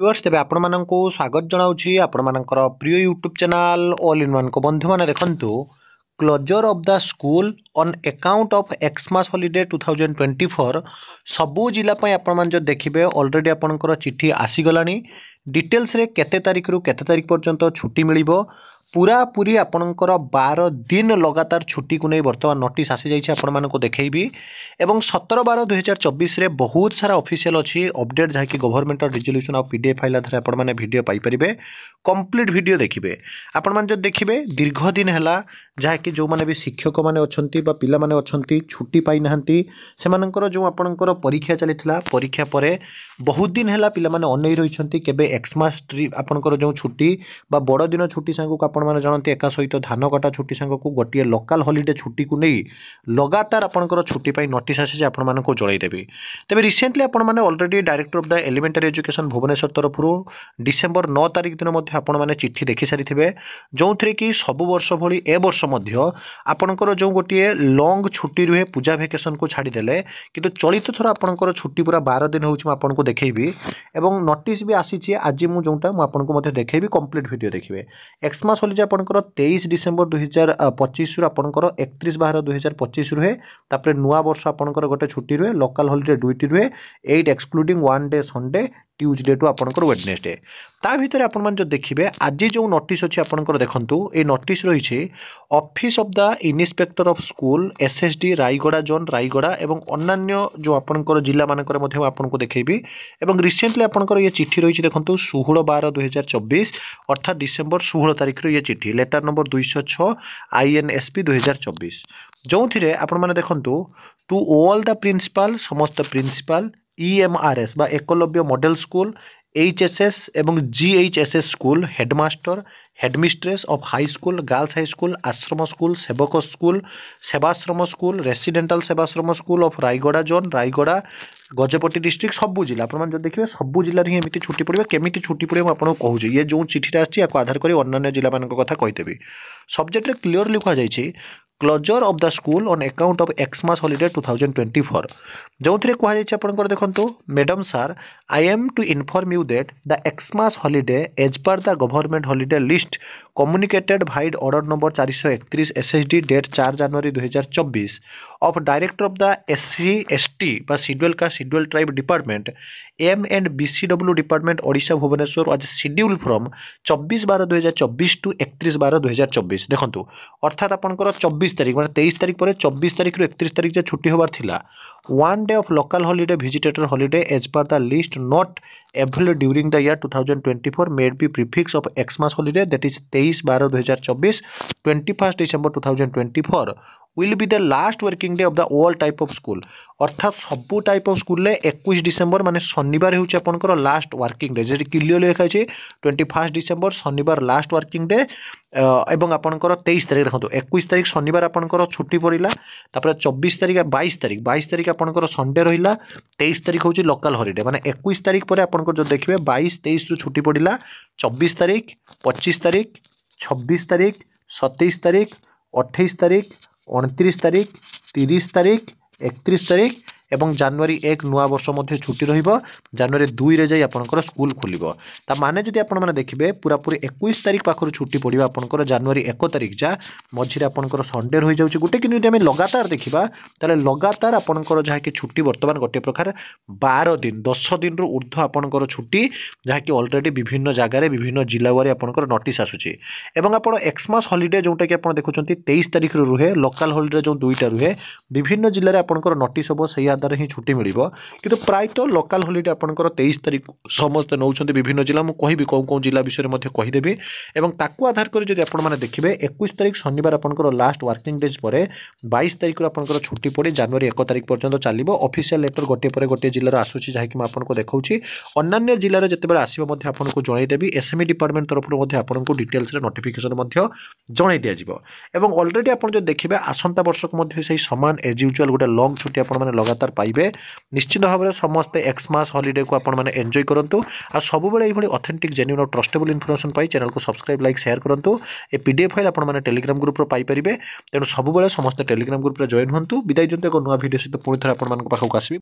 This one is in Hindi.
व्यूअर्स तेज आपण स्वागत जनाऊँगी आपणकर प्रिय YouTube channel all in one को बंधु मैंने देखंतु closure of the school on account of Xmas holiday 2024 सबू जिला आपण जो देखिए ऑलरेडी आपणकर चिट्ठी आसीगला डिटेल्स रे केते तारीख रु केते तारीख पर्यंत छुट्टी मिलिबो पूरा पूरी आपणकर 12 दिन लगातार छुट्टी को नहीं बर्तमान नोटिस आसी जाइए आपण मानको देखैबी एवं 17/12/2024 रे बहुत सारा ऑफिशियल अच्छी अपडेट जहाँकि गवर्नमेंट रिजोल्यूशन और पीडीएफ फाइल आधार आपण माने वीडियो पाई परिबे कंप्लीट वीडियो देखिए आपण मान जो देखिए दीर्घ दिन है जहाँकि जो मैंने भी शिक्षक मैंने अच्छा पिला माने अच्छा छुट्टी पाई नाहंती सेमानकर जो आपणकर परीक्षा चलीथिला परीक्षा परे बहुत दिन है पिला माने अनै रहिसंती केबे एक्समास ट्रिप आपणकर जो छुट्टी बा बड़ दिन छुट्टी सांग को आपण माने जानते एका सहित धान कटा छुट्टी सांग को गोटे लोकल हॉलिडे छुट्टी को नहीं लगातार आपणकर छुट्टी पाई नोटिस आसी आपण मानको जणाई देबी तबे रिसेंटली आपण माने already director of the elementary education Bhubaneswar तरफ डिसेंबर 9 तारिख दिन मध्य आपण माने चिट्ठी देखि सारिथिबे जो कि सब वर्ष भली ए वर्ष मध्य आपणकर जो गोटे लॉन्ग छुट्टी रुहे पूजा वेकेशन को छाड़ी देले किंतु चलित थर आपणकर छुट्टी पूरा 12 दिन होउछि म आपनको देखैबी एवं नोटिस भी आसीछि आज मु जोंटा म आपनको मध्य देखैबी कंप्लीट वीडियो देखिबे एक्समास हॉलिडे आपणकर 23 डिसेंबर 2025 रु आपणकर 31/12/2025 रुहे तापर नुआ वर्ष आपणकर गोटे छुट्टी रुहे लोकल हॉलिडे दुईटी रुहे 8 excluding 1 day Sunday Tuesday to आपणकर वेडनेसडे ता भितर आपण मान जो देखिबे आज जो नोटिस अछि आपणकर देखंतु ए नोटिस रहिछि office of the inspector of school SSD Rayagada zone Rayagada एवं अन्य जो आपणकर जिला मानकर मध्ये आपनको देखैबी एवं रिसेंटली आपणकर ये चिट्ठी रहिछि देखंतु 16/12/2024 अर्थात डिसेंबर 16 तारिख रो ये चिट्ठी लेटर नंबर 206 INSP 2024 जो थिरे आपण माने देखंतु टू ऑल द प्रिंसिपल समस्त प्रिंसिपल EMRS बा एकलव्य मॉडल स्कूल HSS एवं GHSS school headmaster headmistress of high school girls high school आश्रम स्कूल सेवक school Sevashram school residential Sevashram school of Rayagada zone Rayagada Gajapati district सबू जिला आप देखिए सबू जिले ही एमती छुट्टी पड़े केमी छुट्टी पड़े आपको कहूँ ये जो चिठी आसी आधार कर अन्य जिला मान कथा कहीदेवी सब्जेक्ट क्लीयरली कहुई closure of the school on account of Xmas holiday 2024 जो थे कहपर देखो madam sir I am to inform you that the Xmas holiday as per the government holiday list communicated vide order number 431 SSD date 4 January 2024 of director of the SC ST बा schedule caste schedule tribe department M&BCW department Odisha Bhubaneswar आज शेड्यूल फ्रॉम 24/12/2024 टू 31/12/2024 देखो अर्थात आपंकर 24 तारीख मैं 23 तारीख पर 24 तारीख रु 31 तारीख जो छुट्टी होबार थिला 1 डे ऑफ लोकल हॉलिडे विजिटेटर holiday as per the list not available during the year 2024 made be prefix of Xmas holiday that is 23/12/2024 21 December 2024 will be the last working day of the all type of school अर्थात सबू टाइप ऑफ स्कूल 21 डिसेंबर माने शनिवार होउछ आपनकर लास्ट वर्किंग डे जे क्लियरली लिखा छै 21 डिसेंबर शनिवार लास्ट वर्किंग डे एवं आपनकर 23 तारिख देखो 21 तारिख शनिवार आपनकर छुट्टी पड़िला तापर 24 तारिख 22 तारिख आपनकर संडे रहिला 23 तारिख होउछ लोकल हॉलिडे माने 21 तारिख पर आपनकर जो देखिबे 22 23 रु छुट्टी पड़िला 24 तारिख 25 तारिख 26 तारिख 27 तारिख 28 तारिख 29 तारिख 30 तारिख 31 तारिख एवं जनवरी 1 नुआ वर्ष मध्य छुट्टी रहिबो जनवरी 2 रे जाई आपनकर स्कूल खोलिबो ता माने जदि आपण माने देखिबे पूरा पूरी 21 तारिख पाखर छुट्टी पड़िबा आपनकर जनवरी 1 तारिख जा मझिरे आपनकर संडे रहि जाउची गुटे किनु यदि हम लगातार देखिबा ताले लगातार आपनकर जहा कि छुट्टी वर्तमान गोटे प्रकार 12 दिन 10 दिन रु ऊर्ध्व आपनकर छुट्टी जहा कि ऑलरेडी विभिन्न जगह रे विभिन्न जिला वारे आपनकर नोटिस आसुची एवं आपण एक्समास हॉलिडे जोंटा कि आपण देखुचंती 23 तारिख रु रुहे लोकल हॉलिडे जो दुईटा रुहे विभिन्न जिल्ला रे आपनकर नोटिस होबो सही आधार ही छुट्टी मिलिबो किंतु प्रायतः लोकल हॉलिडे आपनकर 23 तारिख समस्त नौछंती विभिन्न जिला मु कहिबी कौन जिला विषय में मध्य कहिदेबी एवं ताकू आधार कर जदि आपण माने देखिबे 21 तारिख शनिवार आपनकर लास्ट वर्किंग डेज परे 22 तारिख आपनकर छुट्टी पड़ी जनवरी 1 तारिख पर्यंत चलिबो ऑफिशियल लेटर गोटे पर गोटे जिल्ला आसुची जहा कि मैं आपनको देखाउची अन्य जिल्ला रे जतेबेले आसीबो मध्य आपनको जणाई देबी एसएमई डिपार्टमेंट तरफ मध्य आपनको डिटेल्स रे नोटिफिकेशन मध्य जणाई दिया जिवो एवं ऑलरेडी आपण जो देखिबे आसंता वर्ष मध्य सही समान एज यूजुअल गोटे लॉन्ग छुट्टी आपण माने लगातार पाइबे निश्चित भाव में समस्ते एक्समास हॉलिडे को आपण माने एंजॉय करंतु आ सब बेले एभली ऑथेंटिक जेन्युइन और ट्रस्टेबल इन्फॉर्मेशन पाई चैनल को सब्सक्राइब लाइक शेयर करंतु ए पीडीएफ फाइल आपण माने टेलीग्राम ग्रुप रो पाई परिबे तेनु सब बेले समस्त टेलीग्राम ग्रुप रे जॉइन होंतु विदाय जंते को नुवा वीडियो सहित पुणी थरा आपण मान पाखक आसीबे।